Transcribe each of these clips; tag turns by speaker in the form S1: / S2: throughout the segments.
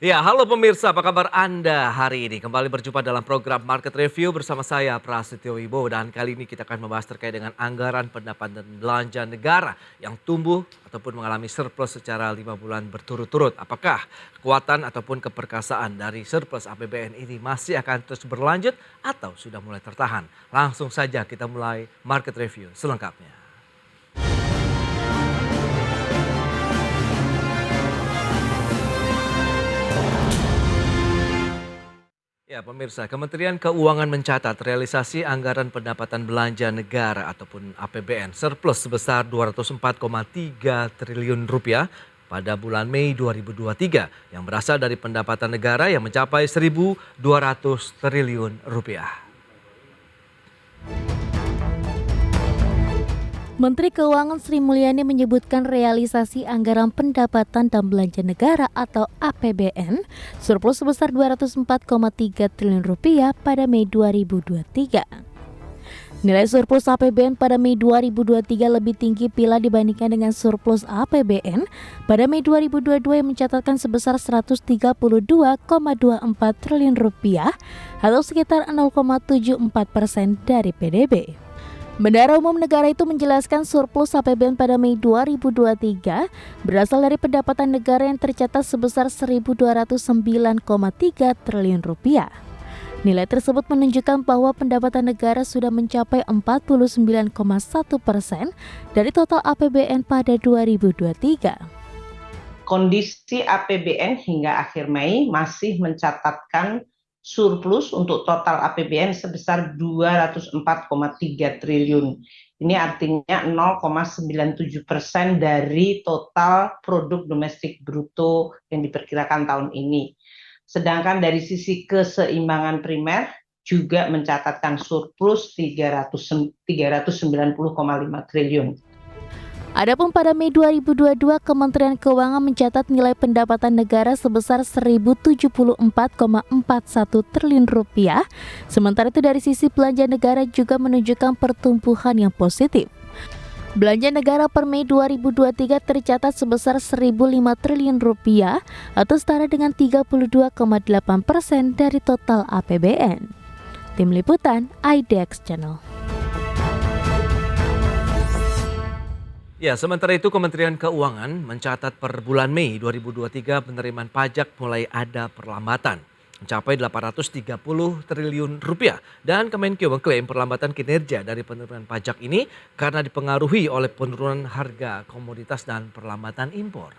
S1: Ya, halo pemirsa, apa kabar Anda hari ini? Kembali berjumpa dalam program Market Review bersama saya Prasetyo Wibowo dan kali ini kita akan membahas terkait dengan anggaran pendapatan belanja negara yang tumbuh ataupun mengalami surplus secara 5 bulan berturut-turut. Apakah kekuatan ataupun keperkasaan dari surplus APBN ini masih akan terus berlanjut atau sudah mulai tertahan? Langsung saja kita mulai Market Review selengkapnya. Ya, pemirsa, Kementerian Keuangan mencatat realisasi anggaran pendapatan belanja negara ataupun APBN surplus sebesar 204,3 triliun rupiah pada bulan Mei 2023 yang berasal dari pendapatan negara yang mencapai 1.200 triliun rupiah.
S2: Menteri Keuangan Sri Mulyani menyebutkan realisasi anggaran pendapatan dan belanja negara atau APBN surplus sebesar 204,3 triliun rupiah pada Mei 2023. Nilai surplus APBN pada Mei 2023 lebih tinggi bila dibandingkan dengan surplus APBN pada Mei 2022 yang mencatatkan sebesar 132,24 triliun rupiah atau sekitar 0,74% dari PDB. Bendahara Umum Negara itu menjelaskan surplus APBN pada Mei 2023 berasal dari pendapatan negara yang tercatat sebesar 1.209,3 triliun rupiah. Nilai tersebut menunjukkan bahwa pendapatan negara sudah mencapai 49,1% dari total APBN pada 2023.
S3: Kondisi APBN hingga akhir Mei masih mencatatkan surplus untuk total APBN sebesar 204,3 triliun. Ini artinya 0,97% dari total produk domestik bruto yang diperkirakan tahun ini. Sedangkan dari sisi keseimbangan primer juga mencatatkan surplus 390,5 triliun.
S2: Adapun pada Mei 2022, Kementerian Keuangan mencatat nilai pendapatan negara sebesar 1.074,41 triliun rupiah. Sementara itu dari sisi belanja negara juga menunjukkan pertumbuhan yang positif. Belanja negara per Mei 2023 tercatat sebesar 1.005 triliun rupiah atau setara dengan 32,8% dari total APBN. Tim Liputan IDX Channel.
S1: Ya, sementara itu Kementerian Keuangan mencatat per bulan Mei 2023 penerimaan pajak mulai ada perlambatan, mencapai 830 triliun rupiah. Dan Kemenkeu mengklaim perlambatan kinerja dari penerimaan pajak ini karena dipengaruhi oleh penurunan harga komoditas dan perlambatan impor.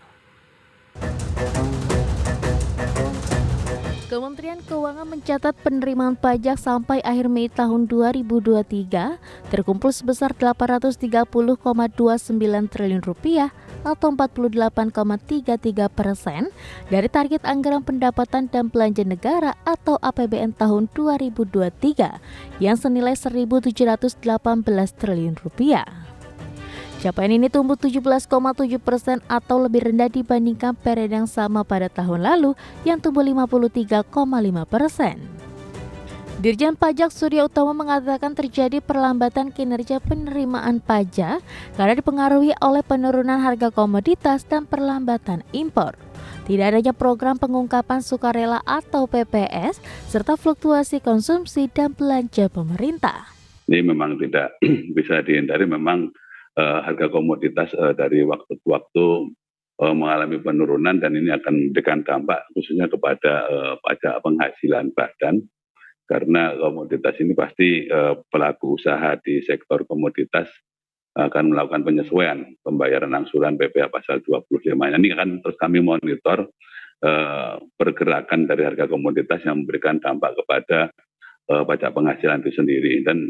S2: Kementerian Keuangan mencatat penerimaan pajak sampai akhir Mei tahun 2023 terkumpul sebesar 830,29 triliun rupiah atau 48,33% dari target anggaran pendapatan dan belanja negara atau APBN tahun 2023 yang senilai 1.718 triliun rupiah. Capaian ini tumbuh 17,7% atau lebih rendah dibandingkan periode yang sama pada tahun lalu yang tumbuh 53,5%. Dirjen Pajak Surya Utomo mengatakan terjadi perlambatan kinerja penerimaan pajak karena dipengaruhi oleh penurunan harga komoditas dan perlambatan impor. Tidak adanya program pengungkapan sukarela atau PPS serta fluktuasi konsumsi dan belanja pemerintah.
S4: Ini memang tidak bisa dihindari, memang harga komoditas dari waktu ke waktu mengalami penurunan dan ini akan memberikan dampak khususnya kepada pajak penghasilan badan karena komoditas ini pasti pelaku usaha di sektor komoditas akan melakukan penyesuaian pembayaran angsuran PPh pasal 25. Ini akan terus kami monitor pergerakan dari harga komoditas yang memberikan dampak kepada pajak penghasilan itu sendiri dan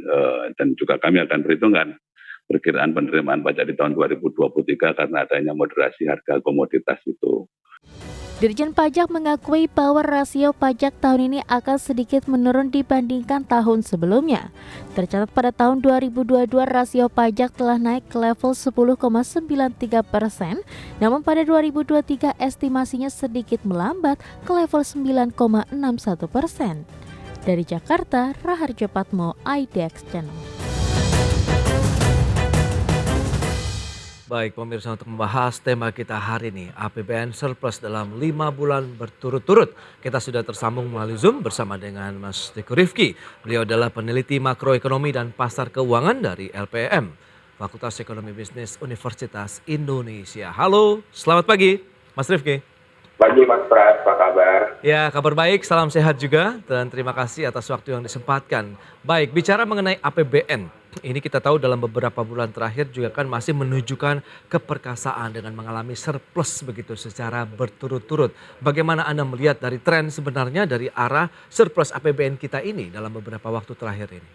S4: juga kami akan perhitungkan perkiraan penerimaan pajak di tahun 2023 karena adanya moderasi harga komoditas itu.
S2: Dirjen Pajak mengakui bahwa rasio pajak tahun ini akan sedikit menurun dibandingkan tahun sebelumnya. Tercatat pada tahun 2022 rasio pajak telah naik ke level 10,93%, namun pada 2023 estimasinya sedikit melambat ke level 9,61%. Dari Jakarta, Raharjo Patmo, IDX Channel.
S1: Baik pemirsa, untuk membahas tema kita hari ini, APBN surplus dalam 5 bulan berturut-turut. Kita sudah tersambung melalui Zoom bersama dengan Mas Teguh Rifki. Beliau adalah peneliti makroekonomi dan pasar keuangan dari LPM, Fakultas Ekonomi Bisnis Universitas Indonesia. Halo, selamat pagi Mas Rifki.
S5: Pagi Mas Pras, apa kabar?
S1: Ya, kabar baik, salam sehat juga dan terima kasih atas waktu yang disempatkan. Baik, bicara mengenai APBN, ini kita tahu dalam beberapa bulan terakhir juga kan masih menunjukkan keperkasaan dengan mengalami surplus begitu secara berturut-turut. Bagaimana Anda melihat dari tren sebenarnya dari arah surplus APBN kita ini dalam beberapa waktu terakhir ini?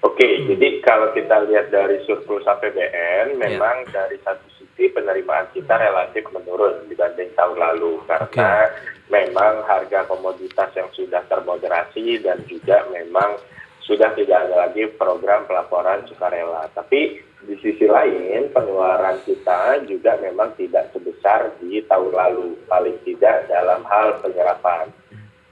S5: Oke, jadi kalau kita lihat dari surplus APBN, memang dari satu sisi penerimaan kita relatif menurun dibanding tahun lalu karena memang harga komoditas yang sudah termoderasi dan juga memang sudah tidak ada lagi program pelaporan sukarela. Tapi di sisi lain pengeluaran kita juga memang tidak sebesar di tahun lalu, paling tidak dalam hal penyerapan.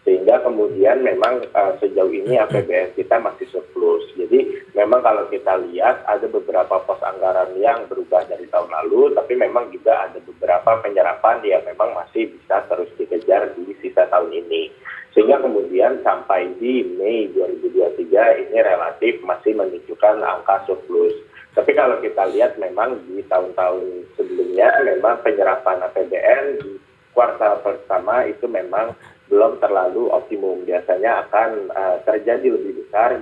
S5: Sehingga kemudian memang sejauh ini APBN kita masih surplus. Jadi memang kalau kita lihat ada beberapa pos anggaran yang berubah dari tahun lalu, tapi memang juga ada beberapa penyerapan yang memang masih bisa terus dikejar di sisa tahun ini. Sehingga kemudian sampai di Mei 2023 ini relatif masih menunjukkan angka surplus. Tapi kalau kita lihat memang di tahun-tahun sebelumnya memang penyerapan APBN di kuartal pertama itu memang belum terlalu optimum. Biasanya akan terjadi lebih besar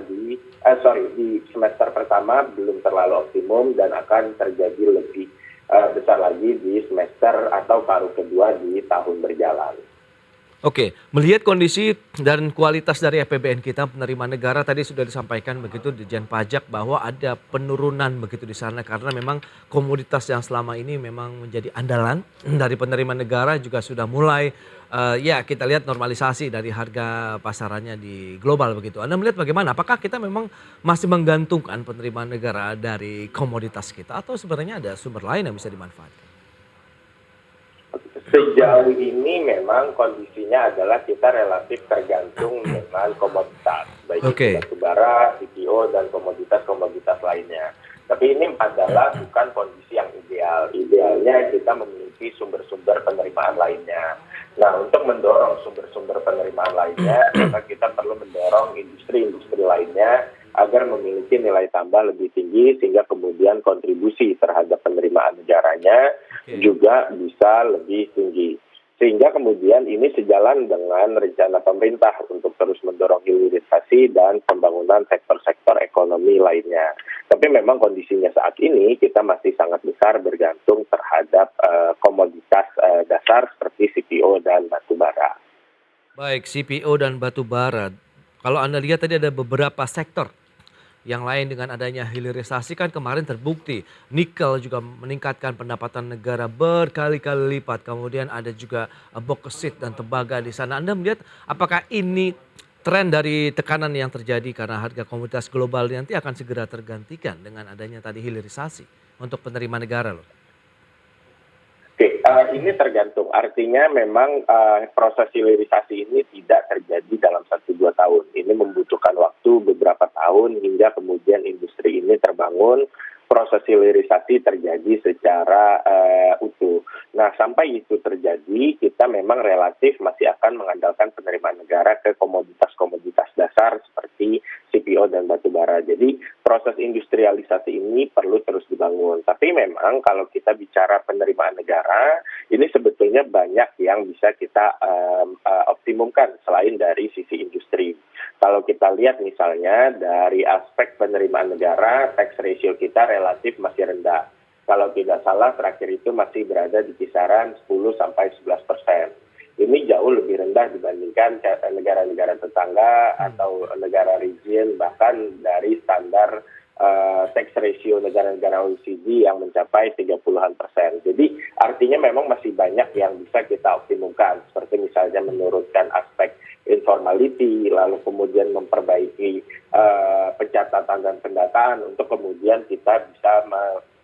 S5: di semester pertama belum terlalu optimum dan akan terjadi lebih besar lagi di semester atau paruh kedua di tahun berjalan.
S1: Oke, melihat kondisi dan kualitas dari APBN kita, penerimaan negara tadi sudah disampaikan begitu Ditjen Pajak bahwa ada penurunan begitu di sana karena memang komoditas yang selama ini memang menjadi andalan dari penerimaan negara juga sudah mulai kita lihat normalisasi dari harga pasarannya di global begitu. Anda melihat bagaimana? Apakah kita memang masih menggantungkan penerimaan negara dari komoditas kita atau sebenarnya ada sumber lain yang bisa dimanfaatkan?
S5: Sejauh ini memang kondisinya adalah kita relatif tergantung dengan komoditas, baik itu batubara, CPO, dan komoditas-komoditas lainnya. Tapi ini adalah bukan kondisi yang ideal. Idealnya kita memiliki sumber-sumber penerimaan lainnya. Nah, untuk mendorong sumber-sumber penerimaan lainnya, maka kita perlu mendorong industri-industri lainnya agar memiliki nilai tambah lebih tinggi sehingga kemudian kontribusi terhadap penerimaan negaranya juga bisa lebih tinggi. Sehingga kemudian ini sejalan dengan rencana pemerintah untuk terus mendorong hilirisasi dan pembangunan sektor-sektor ekonomi lainnya. Tapi memang kondisinya saat ini kita masih sangat besar bergantung terhadap komoditas dasar seperti CPO dan batubara.
S1: Baik, CPO dan batubara. Kalau Anda lihat tadi ada beberapa sektor yang lain dengan adanya hilirisasi kan kemarin terbukti nikel juga meningkatkan pendapatan negara berkali-kali lipat. Kemudian ada juga boksit dan tembaga di sana. Anda melihat apakah ini tren dari tekanan yang terjadi karena harga komoditas global nanti akan segera tergantikan dengan adanya tadi hilirisasi untuk penerimaan negara loh?
S5: Oke, ini tergantung. Artinya memang proses hilirisasi ini tidak terjadi dalam 1-2 tahun. Ini membutuhkan waktu beberapa tahun hingga kemudian industri ini terbangun, proses hilirisasi terjadi secara utuh. Nah, sampai itu terjadi, kita memang relatif masih akan mengandalkan penerimaan negara ke komoditas-komoditas dasar seperti CPO dan batubara. Jadi proses industrialisasi ini perlu terus dibangun. Tapi memang kalau kita bicara penerimaan negara, ini sebetulnya banyak yang bisa kita optimumkan selain dari sisi industri. Kalau kita lihat misalnya dari aspek penerimaan negara, tax ratio kita relatif masih rendah. Kalau tidak salah terakhir itu masih berada di kisaran 10-11%. Ini jauh lebih rendah dibandingkan negara-negara tetangga atau negara region, bahkan dari standar tax ratio negara-negara OECD yang mencapai 30-an%. Jadi artinya memang masih banyak yang bisa kita optimumkan, seperti misalnya menurunkan aspek informality, lalu kemudian memperbaiki pencatatan dan pendataan untuk kemudian kita bisa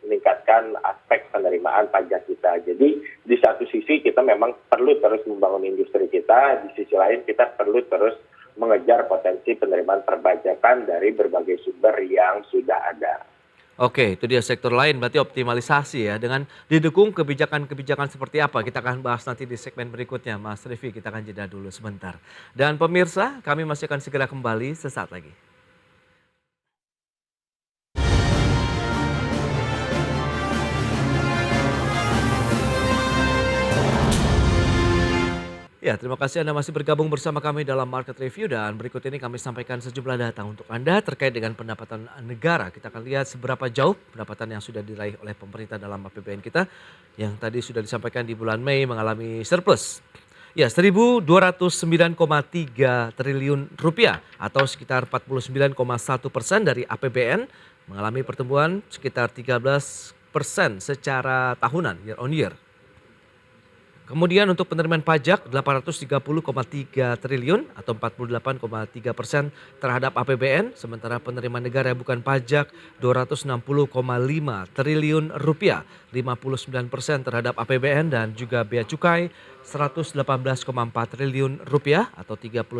S5: meningkatkan aspek penerimaan pajak kita. Jadi di satu sisi kita memang perlu terus membangun industri kita, di sisi lain kita perlu terus mengejar potensi penerimaan perpajakan dari berbagai sumber yang sudah ada.
S1: Oke, itu dia sektor lain berarti optimalisasi ya dengan didukung kebijakan-kebijakan seperti apa kita akan bahas nanti di segmen berikutnya Mas Rivi, kita akan jeda dulu sebentar. Dan pemirsa, kami masih akan segera kembali sesaat lagi. Ya, terima kasih Anda masih bergabung bersama kami dalam Market Review dan berikut ini kami sampaikan sejumlah data untuk Anda terkait dengan pendapatan negara. Kita akan lihat seberapa jauh pendapatan yang sudah diraih oleh pemerintah dalam APBN kita yang tadi sudah disampaikan di bulan Mei mengalami surplus. Ya, 1.209,3 triliun rupiah atau sekitar 49,1% dari APBN mengalami pertumbuhan sekitar 13% secara tahunan year on year. Kemudian untuk penerimaan pajak 830,3 triliun atau 48,3% terhadap APBN, sementara penerimaan negara yang bukan pajak 260,5 triliun rupiah, 59% terhadap APBN dan juga bea cukai 118,4 triliun rupiah atau 39%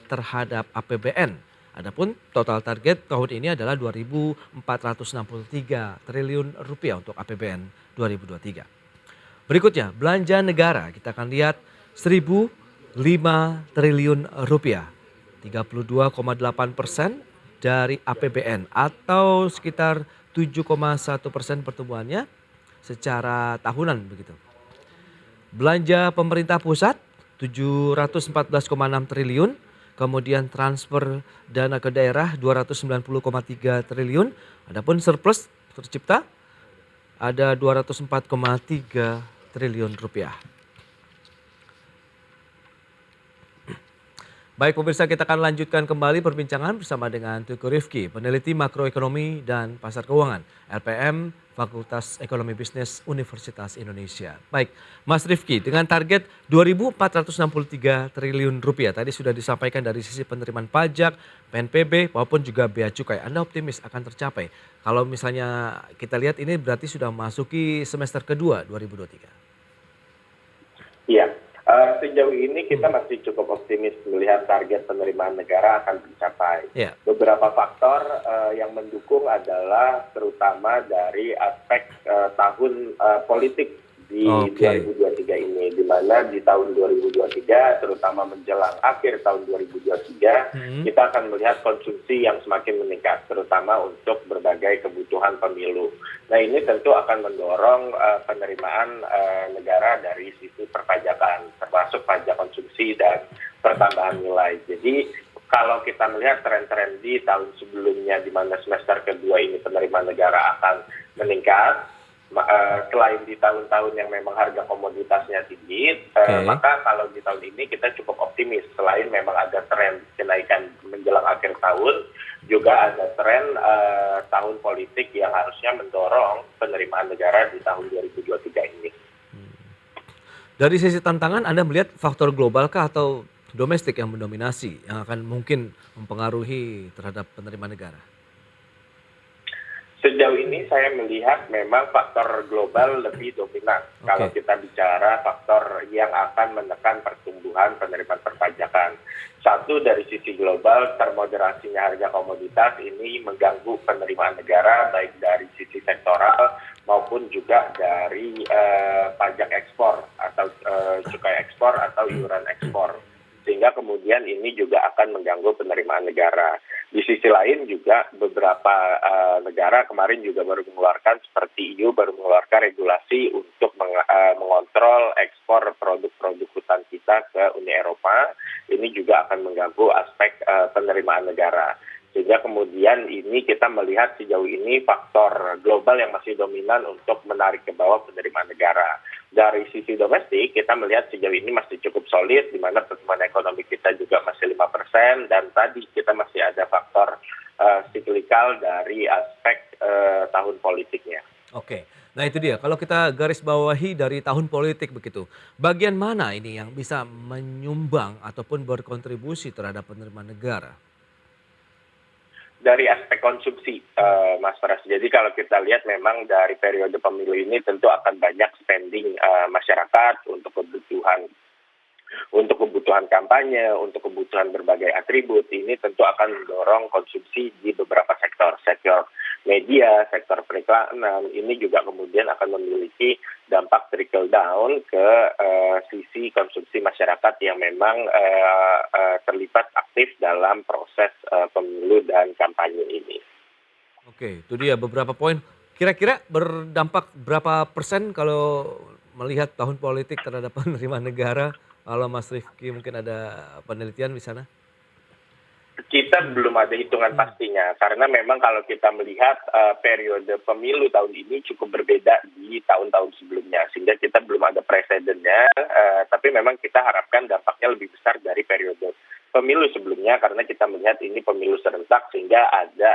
S1: terhadap APBN. Adapun total target tahun ini adalah 2.463 triliun rupiah untuk APBN 2023. Berikutnya, belanja negara kita akan lihat 1.005 triliun rupiah, 32,8% dari APBN atau sekitar 7,1% pertumbuhannya secara tahunan begitu. Belanja pemerintah pusat 714,6 triliun, kemudian transfer dana ke daerah 290,3 triliun, adapun surplus tercipta ada 204,3 triliun rupiah. Baik pemirsa, kita akan lanjutkan kembali perbincangan bersama dengan Tuku Rifki, peneliti makroekonomi dan pasar keuangan, LPM Fakultas Ekonomi Bisnis Universitas Indonesia. Baik, Mas Rifki, dengan target 2.463 triliun rupiah tadi sudah disampaikan dari sisi penerimaan pajak, PNBP maupun juga bea cukai. Anda optimis akan tercapai? Kalau misalnya kita lihat ini berarti sudah memasuki semester kedua 2023.
S5: Iya, sejauh ini kita masih cukup optimis melihat target penerimaan negara akan tercapai.
S1: Ya.
S5: Beberapa faktor yang mendukung adalah terutama dari aspek tahun politik di 2023 ini, di mana di tahun 2023 terutama menjelang akhir tahun 2023 kita akan melihat konsumsi yang semakin meningkat terutama untuk berbagai kebutuhan pemilu. Nah ini tentu akan mendorong penerimaan negara dari sisi perpajakan termasuk pajak konsumsi dan pertambahan nilai. Jadi kalau kita melihat tren-tren di tahun sebelumnya di mana semester kedua ini penerimaan negara akan meningkat, selain di tahun-tahun yang memang harga komoditasnya tinggi, maka kalau di tahun ini kita cukup optimis. Selain memang ada tren kenaikan menjelang akhir tahun, juga ada tren tahun politik yang harusnya mendorong penerimaan negara di tahun 2023 ini.
S1: Dari sisi tantangan Anda melihat faktor global kah atau domestik yang mendominasi yang akan mungkin mempengaruhi terhadap penerimaan negara?
S5: Sejauh ini saya melihat memang faktor global lebih dominan. Kalau kita bicara faktor yang akan menekan pertumbuhan penerimaan perpajakan. Satu, dari sisi global, termoderasinya harga komoditas ini mengganggu penerimaan negara baik dari sisi sektoral maupun juga dari pajak ekspor atau cukai ekspor atau iuran ekspor. Sehingga kemudian ini juga akan mengganggu penerimaan negara. Di sisi lain juga beberapa negara kemarin juga baru mengeluarkan seperti EU baru mengeluarkan regulasi untuk mengontrol ekspor produk-produk hutan kita ke Uni Eropa. Ini juga akan mengganggu aspek penerimaan negara. Sehingga kemudian ini kita melihat sejauh ini faktor global yang masih dominan untuk menarik ke bawah penerimaan negara. Dari sisi domestik kita melihat sejauh ini masih cukup solid di mana pertumbuhan ekonomi kita juga masih 5% dan tadi kita masih ada faktor siklikal dari aspek tahun politiknya.
S1: Oke, nah itu dia. Kalau kita garis bawahi dari tahun politik begitu, bagian mana ini yang bisa menyumbang ataupun berkontribusi terhadap penerimaan negara?
S5: Dari aspek konsumsi, Mas Pras. Jadi kalau kita lihat memang dari periode pemilu ini tentu akan banyak spending masyarakat untuk kebutuhan kampanye, untuk kebutuhan berbagai atribut. Ini tentu akan mendorong konsumsi di beberapa sektor media, sektor periklanan, ini juga kemudian akan memiliki dampak trickle down ke sisi konsumsi masyarakat yang memang terlibat aktif dalam proses pemilu dan kampanye ini.
S1: Oke, itu dia beberapa poin. Kira-kira berdampak berapa persen kalau melihat tahun politik terhadap penerimaan negara? Kalau Mas Rifki mungkin ada penelitian di sana?
S5: Kita belum ada hitungan pastinya, karena memang kalau kita melihat periode pemilu tahun ini cukup berbeda di tahun-tahun sebelumnya, sehingga kita belum ada presidennya, tapi memang kita harapkan dampaknya lebih besar dari periode pemilu sebelumnya, karena kita melihat ini pemilu serentak, sehingga ada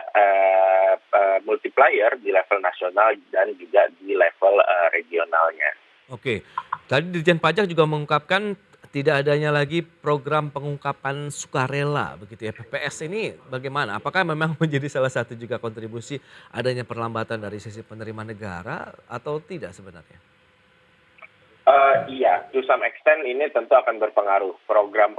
S5: multiplier di level nasional dan juga di level regionalnya.
S1: Oke, tadi Dirjen Pajak juga mengungkapkan tidak adanya lagi program pengungkapan sukarela begitu ya. PPS ini bagaimana? Apakah memang menjadi salah satu juga kontribusi adanya perlambatan dari sisi penerimaan negara atau tidak sebenarnya?
S5: Iya, to some extent ini tentu akan berpengaruh. Program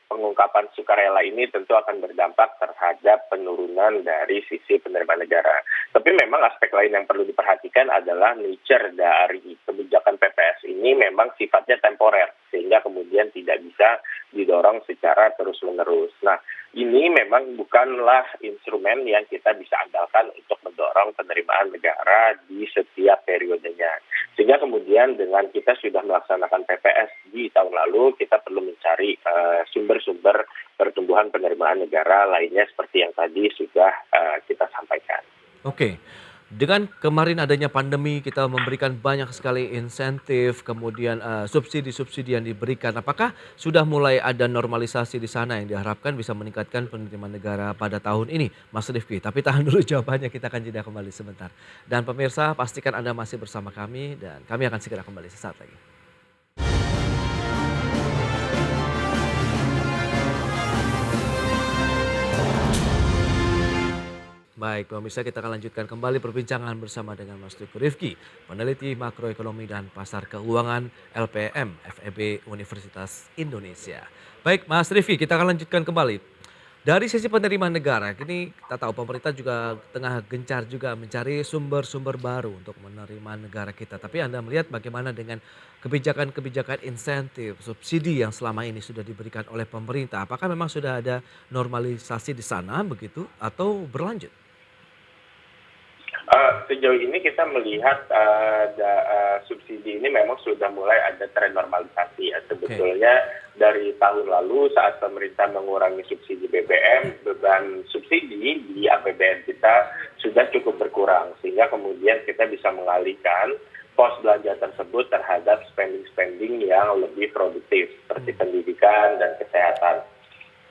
S5: pengungkapan sukarela ini tentu akan berdampak terhadap penurunan dari sisi penerimaan negara. Tapi memang aspek lain yang perlu diperhatikan adalah nature dari kebijakan PPS ini memang sifatnya temporer, sehingga kemudian tidak bisa didorong secara terus-menerus. Nah, ini memang bukanlah instrumen yang kita bisa andalkan untuk mendorong penerimaan negara di setiap periodenya. Sehingga kemudian dengan kita sudah melaksanakan PPS di tahun lalu, kita perlu mencari sumber-sumber pertumbuhan penerimaan negara lainnya seperti yang tadi sudah kita sampaikan.
S1: Oke, dengan kemarin adanya pandemi kita memberikan banyak sekali insentif, kemudian subsidi-subsidi yang diberikan. Apakah sudah mulai ada normalisasi di sana yang diharapkan bisa meningkatkan penerimaan negara pada tahun ini, Mas Rifki? Tapi tahan dulu jawabannya, kita akan jeda kembali sebentar. Dan pemirsa, pastikan Anda masih bersama kami dan kami akan segera kembali sesaat lagi. Baik, pemirsa, kita akan lanjutkan kembali perbincangan bersama dengan Mas Teguh Rifki, peneliti makroekonomi dan pasar keuangan LPM FEB Universitas Indonesia. Baik, Mas Rifki, kita akan lanjutkan kembali. Dari sisi penerimaan negara, kini kita tahu pemerintah juga tengah gencar juga mencari sumber-sumber baru untuk menerima negara kita. Tapi Anda melihat bagaimana dengan kebijakan-kebijakan insentif, subsidi yang selama ini sudah diberikan oleh pemerintah. Apakah memang sudah ada normalisasi di sana begitu atau berlanjut?
S5: Sejauh ini kita melihat subsidi ini memang sudah mulai ada tren normalisasi ya. Sebetulnya dari tahun lalu saat pemerintah mengurangi subsidi BBM, beban subsidi di APBN kita sudah cukup berkurang, sehingga kemudian kita bisa mengalihkan pos belanja tersebut terhadap spending-spending yang lebih produktif seperti pendidikan dan kesehatan.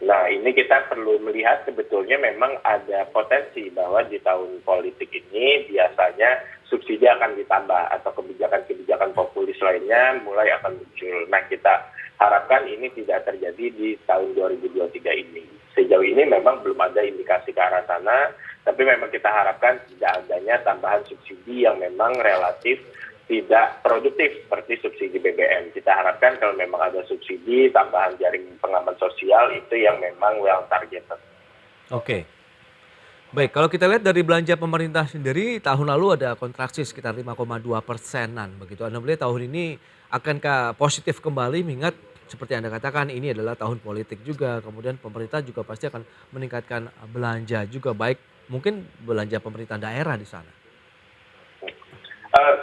S5: Nah, ini kita perlu melihat sebetulnya memang ada potensi bahwa di tahun politik ini biasanya subsidi akan ditambah atau kebijakan-kebijakan populis lainnya mulai akan muncul. Nah, kita harapkan ini tidak terjadi di tahun 2023 ini. Sejauh ini memang belum ada indikasi ke arah sana, tapi memang kita harapkan tidak adanya tambahan subsidi yang memang relatif tidak produktif seperti subsidi BBM. Kita harapkan kalau memang ada subsidi, tambahan jaring pengaman sosial itu yang memang well targeted.
S1: Oke. Baik, kalau kita lihat dari belanja pemerintah sendiri tahun lalu ada kontraksi sekitar 5,2%-an begitu. Anda melihat tahun ini akankah positif kembali mengingat seperti Anda katakan ini adalah tahun politik juga. Kemudian pemerintah juga pasti akan meningkatkan belanja juga, baik mungkin belanja pemerintah daerah di sana.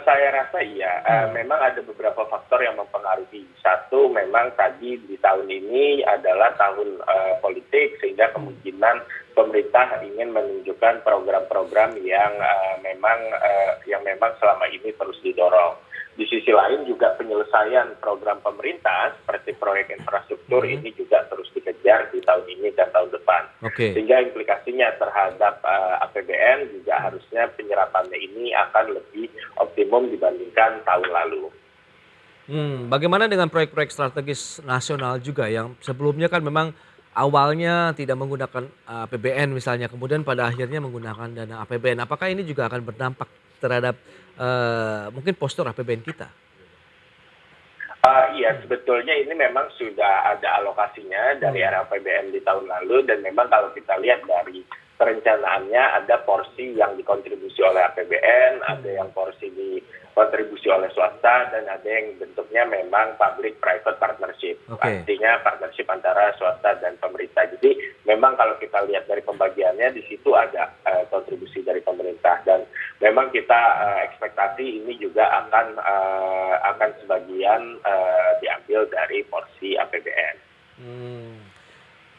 S5: Saya rasa iya, memang ada beberapa faktor yang mempengaruhi. Satu, memang tadi di tahun ini adalah tahun politik, sehingga kemungkinan pemerintah ingin menunjukkan program-program yang memang selama ini terus didorong. Di sisi lain juga penyelesaian program pemerintah seperti proyek infrastruktur ini juga terus dikejar di tahun ini dan tahun depan. Sehingga implikasinya terhadap APBN juga harusnya penyerapannya ini akan lebih optimum dibandingkan tahun lalu.
S1: Bagaimana dengan proyek-proyek strategis nasional juga yang sebelumnya kan memang awalnya tidak menggunakan APBN misalnya, kemudian pada akhirnya menggunakan dana APBN. Apakah ini juga akan berdampak terhadap mungkin postur APBN kita?
S5: Iya, sebetulnya ini memang sudah ada alokasinya dari RAPBN di tahun lalu, dan memang kalau kita lihat dari perencanaannya ada porsi yang dikontribusi oleh APBN, ada yang porsi dikontribusi oleh swasta, dan ada yang bentuknya memang public-private partnership. Artinya partnership antara swasta dan pemerintah. Jadi memang kalau kita lihat dari pembagiannya, di situ ada kontribusi dari pemerintah. Dan memang kita ekspektasi ini juga akan sebagian diambil dari porsi APBN.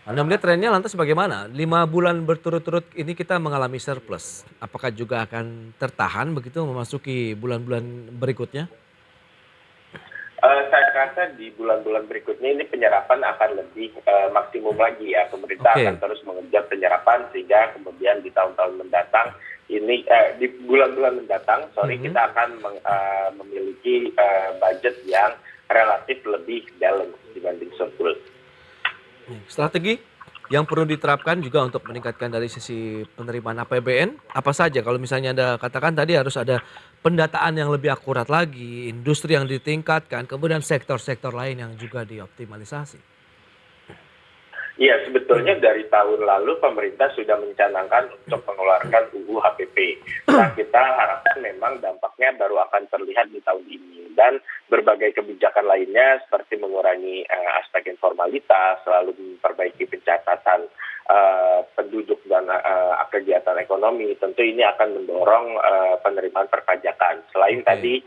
S1: Anda melihat trennya lantas bagaimana? 5 bulan berturut-turut ini kita mengalami surplus. Apakah juga akan tertahan begitu memasuki bulan-bulan berikutnya?
S5: Saya rasa di bulan-bulan berikutnya ini penyerapan akan lebih maksimum lagi ya. Pemerintah akan terus mengejar penyerapan sehingga kemudian di tahun-tahun mendatang ini di bulan-bulan mendatang kita akan memiliki budget yang relatif lebih balance dibanding surplus.
S1: Strategi yang perlu diterapkan juga untuk meningkatkan dari sisi penerimaan APBN apa saja? Kalau misalnya Anda katakan tadi harus ada pendataan yang lebih akurat lagi, industri yang ditingkatkan, kemudian sektor-sektor lain yang juga dioptimalisasi.
S5: Iya, sebetulnya dari tahun lalu pemerintah sudah mencanangkan untuk mengeluarkan UU HPP. Nah, kita harapkan memang dampaknya baru akan terlihat di tahun ini. Dan berbagai kebijakan lainnya seperti mengurangi aspek informalitas, selalu memperbaiki pencatatan penduduk dan kegiatan ekonomi, tentu ini akan mendorong penerimaan perpajakan. Selain tadi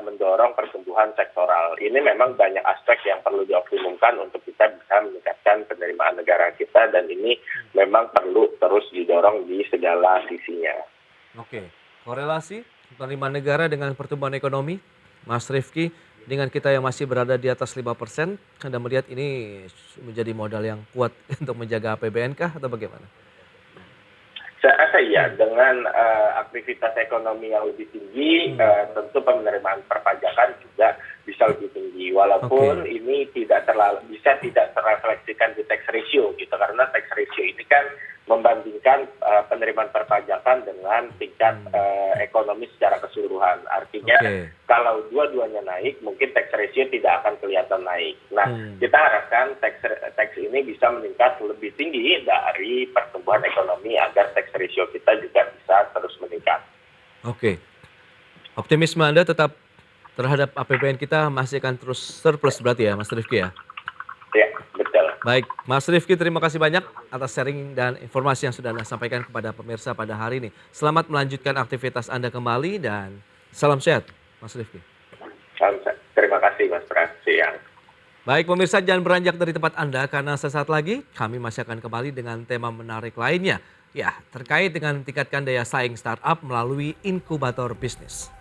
S5: mendorong pertumbuhan sektoral. Ini memang banyak aspek yang perlu dioptimumkan untuk kita bisa meningkatkan penerimaan negara kita, dan ini memang perlu terus didorong di segala sisinya.
S1: Oke, korelasi penerimaan negara dengan pertumbuhan ekonomi, Mas Rifki, dengan kita yang masih berada di atas 5%, Anda melihat ini menjadi modal yang kuat untuk menjaga APBN kah atau bagaimana?
S5: Saya rasa ya, dengan aktivitas ekonomi yang lebih tinggi, tentu penerimaan perpajakan juga bisa lebih tinggi. Walaupun ini tidak terrefleksikan di tax ratio gitu, karena tax ratio ini kan membandingkan penerimaan perpajakan dengan tingkat ekonomi secara keseluruhan. Artinya kalau dua-duanya naik, mungkin tax ratio tidak akan kelihatan naik. Nah, kita harapkan tax ini bisa meningkat lebih tinggi dari pertumbuhan ekonomi agar tax ratio kita juga bisa terus meningkat.
S1: Oke, optimisme Anda tetap terhadap APBN kita masih akan terus surplus berarti ya, Mas Rifki ya?
S5: Ya, betul.
S1: Baik, Mas Rifki, terima kasih banyak atas sharing dan informasi yang sudah Anda sampaikan kepada pemirsa pada hari ini. Selamat melanjutkan aktivitas Anda kembali dan salam sehat, Mas Rifki.
S5: Salam sehat. Terima kasih, Mas Pras. Siang.
S1: Baik, pemirsa, jangan beranjak dari tempat Anda karena sesaat lagi kami masih akan kembali dengan tema menarik lainnya. Ya, terkait dengan tingkatkan daya saing startup melalui inkubator bisnis.